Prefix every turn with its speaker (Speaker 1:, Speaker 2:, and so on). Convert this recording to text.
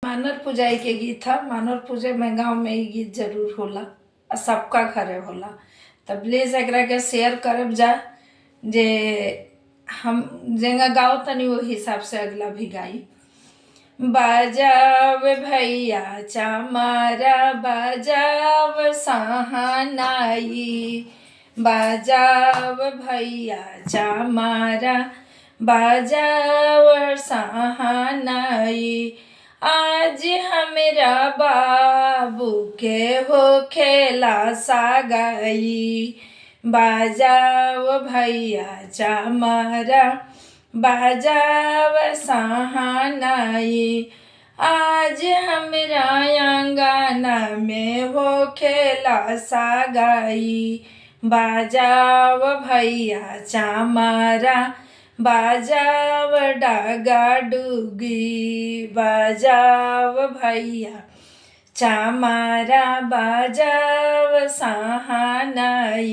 Speaker 1: मानर पूजाई के गीत ह। मानर पूजे में गांव में ई गीत जरूर होला आ सबका घरे होला। तब प्लीज एकरा के शेयर करब जा जे हम जेंगा गाओ तनी वो हिसाब से अगला भी गाई। बजाव भैया चमारा बजाव सहानाई, बजाव भैया चमारा बजाव सहानाई। आज हमरा बाबू के हो खेला सागाई, बजाव भैया चमारा बजाव सहानाई। आज हमरा अंगना में हो खेला सागाई, बजाव भैया चमारा बजाव डगा डुगी, बजाव भैया चमारा बजाव सहानाई।